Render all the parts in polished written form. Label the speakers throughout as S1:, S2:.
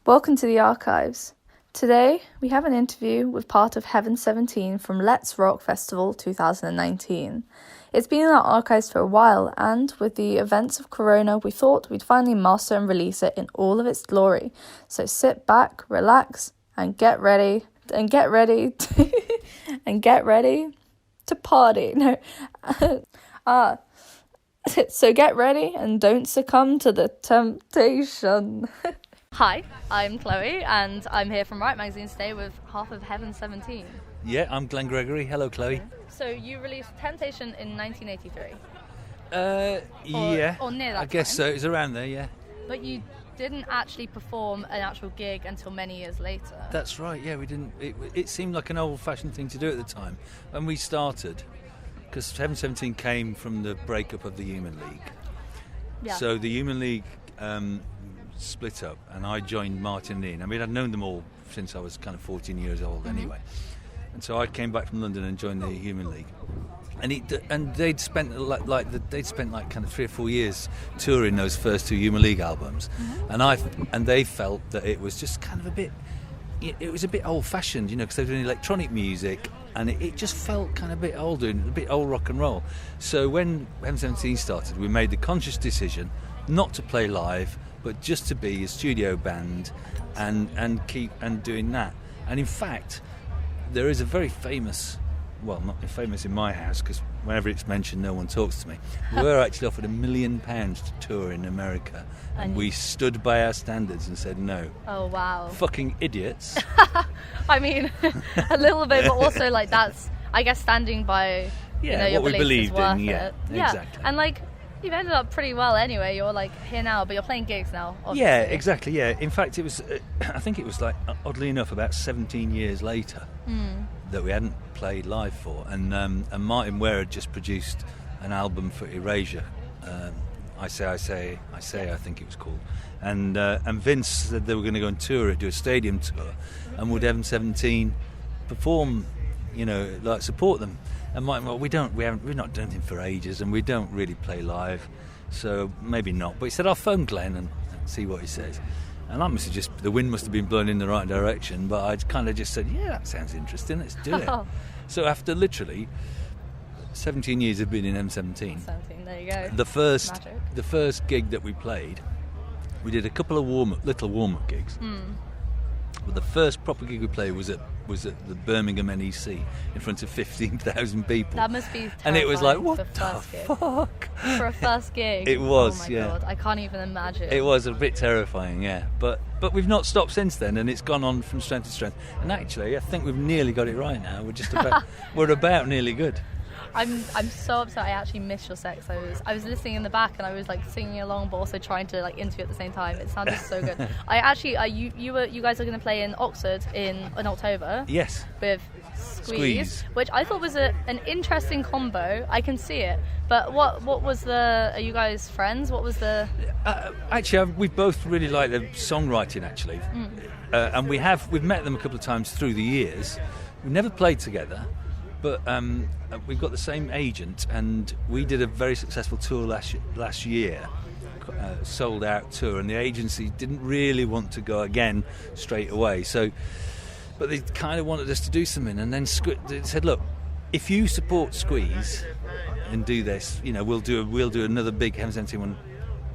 S1: Welcome to the archives. Today, we have an interview with part of Heaven 17 from Let's Rock Festival 2019. It's been in our archives for a while, and with the events of Corona, we thought we'd finally master and release it in all of its glory. So sit back, relax, and get ready to party. So get ready and don't succumb to the temptation. Hi, I'm Chloe, and I'm here from RIOT magazine today with half of Heaven 17.
S2: Yeah, I'm Glenn Gregory. Hello, Chloe.
S1: So you released Temptation in 1983.
S2: Yeah.
S1: Or near that
S2: I guess
S1: time.
S2: so. It was around there, yeah.
S1: But you didn't actually perform an actual gig until many years later.
S2: That's right, yeah, we didn't... It seemed like an old-fashioned thing to do at the time. When we started, because Heaven 17 came from the breakup of the Human League.
S1: Yeah.
S2: So the Human League split up, and I joined Martin and Ian. I mean, I'd known them all since I was kind of 14 years old anyway. And so I came back from London and joined the Human League. And they'd spent like kind of 3 or 4 years touring those first two Human League albums, and they felt that it was just kind of a bit old-fashioned, you know, because they were doing electronic music, and it just felt kind of a bit old, a bit old rock and roll. So when Heaven 17 started, we made the conscious decision not to play live, but just to be a studio band and keep doing that. And in fact, there is a very famous, well, not famous in my house, because whenever it's mentioned, no one talks to me. We were actually offered £1 million to tour in America, and we stood by our standards and said no.
S1: Oh, wow.
S2: Fucking idiots.
S1: I mean, a little bit, but also, like, that's, I guess, standing by, your
S2: what we
S1: beliefs is
S2: believed
S1: worth
S2: in,
S1: it.
S2: Exactly.
S1: And, like, you've ended up pretty well anyway. You're, like, here now, but you're playing gigs now, obviously.
S2: Yeah, exactly, yeah. In fact, it was, I think it was, like, oddly enough, about 17 years later that we hadn't played live for. And Martin Ware had just produced an album for Erasure. I Say, I think it was called. And Vince said they were going to go on tour it, do a stadium tour, and would Heaven 17 perform, like support them. And Martin, well, we've not done anything for ages, and we don't really play live, so maybe not. But he said, I'll phone Glenn and see what he says. And I must have the wind must have been blowing in the right direction, but I'd kind of just said, yeah, that sounds interesting, let's do it. So after literally 17 years of being in M17,
S1: 17, there you go.
S2: the first gig that we played, we did a couple of little warm-up gigs. But the first proper gig we played was at the Birmingham NEC in front of 15,000 people.
S1: That must be terrifying.
S2: And it was like, what
S1: the
S2: fuck?
S1: For a first gig.
S2: It was,
S1: oh my God, I can't even imagine.
S2: It was a bit terrifying, yeah. But we've not stopped since then, and it's gone on from strength to strength. And actually, I think we've nearly got it right now. We're about nearly good.
S1: I'm so upset I actually missed your sex. I was listening in the back, and I was like singing along but also trying to like interview at the same time. It sounded so good. You guys are going to play in Oxford in October.
S2: Yes.
S1: With Squeeze, which I thought was an interesting combo. I can see it. But what was are you guys friends? What was the...
S2: Actually, we both really like the songwriting, actually. And we've met them a couple of times through the years. We've never played together. But we've got the same agent, and we did a very successful tour last year, sold out tour, and the agency didn't really want to go again straight away. But they kind of wanted us to do something, and then they said, "Look, if you support Squeeze and do this, we'll do another big Heaven 17 one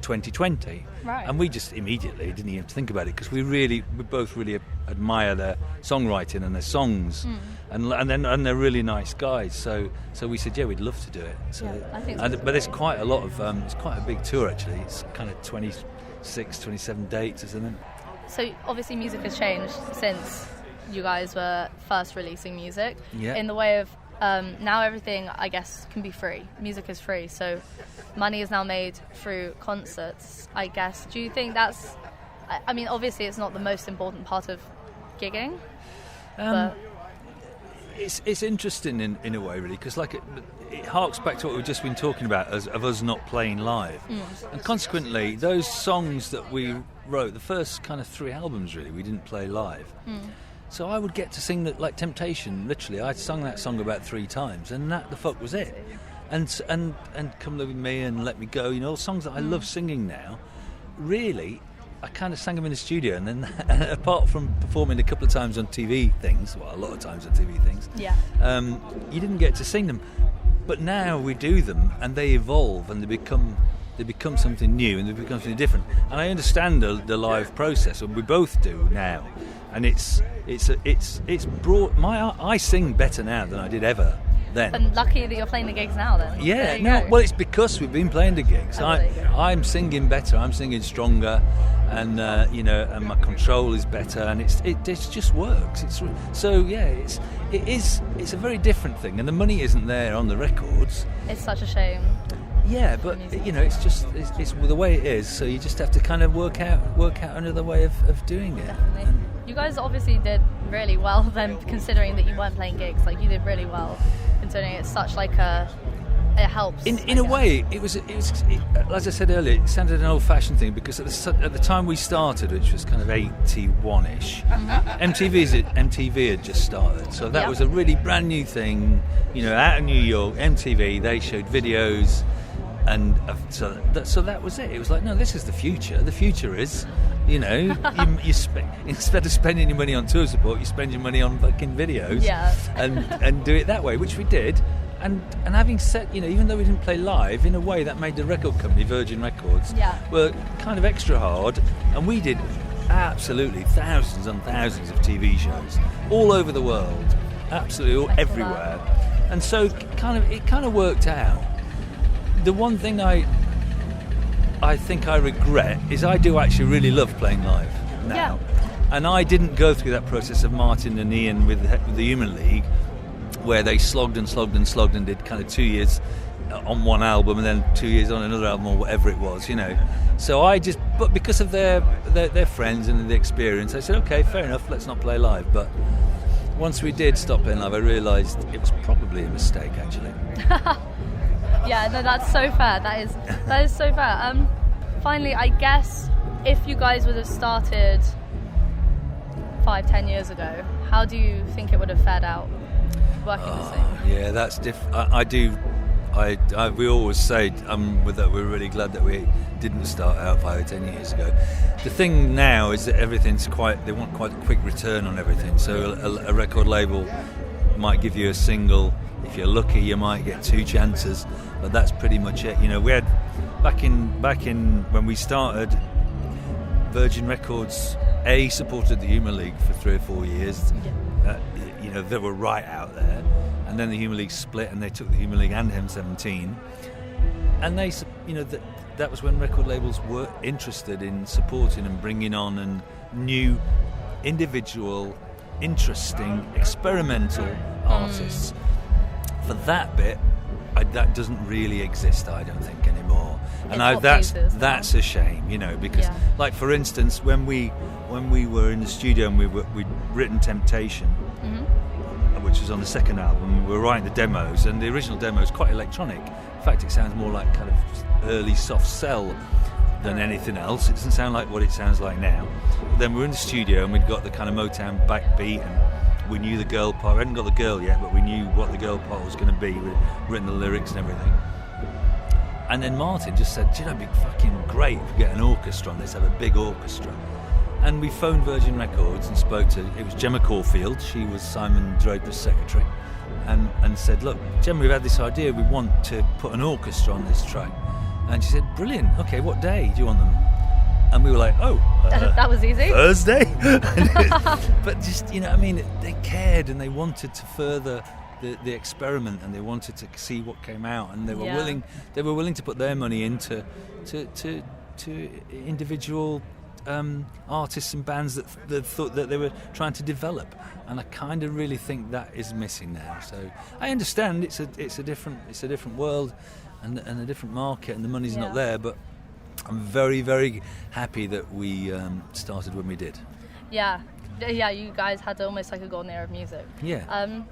S2: 2020."
S1: Right.
S2: And we just immediately didn't even think about it, because we both really admire their songwriting and their songs, and they're really nice guys. So we said, yeah, we'd love to do it. So,
S1: yeah, I think
S2: but there's quite a lot of it's quite a big tour actually. It's kind of 26, 27 dates or something.
S1: So obviously music has changed since you guys were first releasing music.
S2: Yeah.
S1: In the way of now everything, I guess, can be free. Music is free, so money is now made through concerts, I guess. Do you think that's... I mean, obviously it's not the most important part of gigging, but...
S2: It's interesting in a way, really, because it harks back to what we've just been talking about of us not playing live. And consequently, those songs that we wrote, the first kind of 3 albums, really, we didn't play live. So I would get to sing that, like Temptation, literally. I'd sung that song about 3 times, and that the fuck was it. And Come Live With Me and Let Me Go, songs that I love singing now, really I kind of sang them in the studio, and then apart from performing a couple of times on TV things, well, a lot of times on TV things, you didn't get to sing them. But now we do them, and they evolve, and they become something new, and they become something different. And I understand the live process, and we both do now. And it's brought I sing better now than I did ever then.
S1: And lucky that you're playing the gigs now then.
S2: Yeah, no, well, it's because we've been playing the gigs. I'm singing better, I'm singing stronger, and and my control is better, and it just works. It's a very different thing, and the money isn't there on the records.
S1: It's such a shame.
S2: Yeah, but it's the way it is. So you just have to kind of work out another way of doing it.
S1: Definitely. You guys obviously did really well then, considering that you weren't playing gigs. Like, you did really well, considering it's such like it helps.
S2: In a way, it was as I said earlier, it sounded an old-fashioned thing because at the time we started, which was kind of 81-ish, MTV had just started, so that was a really brand new thing. Out of New York, MTV, they showed videos. And so that was it. It was like, no, this is the future. The future is, you instead of spending your money on tour support, you spend your money on fucking videos, and do it that way, which we did. And having said, even though we didn't play live, in a way that made the record company, Virgin Records, were kind of extra hard, and we did absolutely thousands and thousands of TV shows all over the world, absolutely everywhere, and so it kind of worked out. The one thing I think I regret is I do actually really love playing live now. And I didn't go through that process of Martin and Ian with the Human League, where they slogged and did kind of 2 years on one album and then 2 years on another album or whatever it was, So but because of their friends and the experience, I said, okay, fair enough, let's not play live. But once we did stop playing live, I realised it was probably a mistake, actually.
S1: Yeah, no, that's so fair. That is so fair. Finally, I guess if you guys would have started 5-10 years ago, how do you think it would have fared out working the same?
S2: Yeah, that's different. We always say with that we're really glad that we didn't start out 5 or 10 years ago. The thing now is that they want quite a quick return on everything. So a record label might give you a single. If you're lucky, you might get 2 chances, but that's pretty much it. We had back in when we started, Virgin Records supported the Human League for 3 or 4 years. They were right out there, and then the Human League split, and they took the Human League and M17, and they, that was when record labels were interested in supporting and bringing on and new, individual, interesting, experimental artists. For that bit, that doesn't really exist, I don't think, anymore. And that's a shame, because, like, for instance, when we were in the studio and we'd written Temptation, which was on the second album, we were writing the demos, and the original demo is quite electronic. In fact, it sounds more like kind of early soft cell than anything else. It doesn't sound like what it sounds like now. But then we were in the studio and we'd got the kind of Motown backbeat, and we knew the girl part. We hadn't got the girl yet, but we knew what the girl part was going to be. We'd written the lyrics and everything. And then Martin just said, it'd be fucking great if we get an orchestra on this, have a big orchestra. And we phoned Virgin Records and it was Gemma Caulfield, she was Simon Draper's secretary, and said, look, Gemma, we've had this idea, we want to put an orchestra on this track. And she said, brilliant, okay, what day do you want them? And we were like,
S1: that was easy.
S2: Thursday. But just, they cared and they wanted to further the experiment, and they wanted to see what came out, and they were willing to put their money into to individual artists and bands that thought that they were trying to develop. And I kind of really think that is missing now. So I understand it's a different world and a different market, and the money's not there, but I'm very, very happy that we started when we did. Yeah, you guys had almost like a golden era of music. Yeah.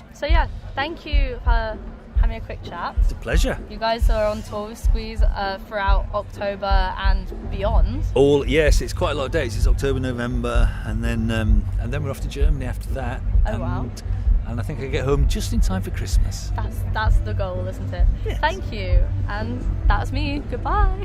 S2: Thank you for having a quick chat.
S3: It's a pleasure.
S1: You guys are on tour with Squeeze throughout October and beyond.
S2: Yes, it's quite a lot of dates. It's October, November, and then we're off to Germany after that.
S1: Wow.
S2: And I think I get home just in time for Christmas.
S1: That's the goal, isn't it? Yes. Thank you. And that's me. Goodbye.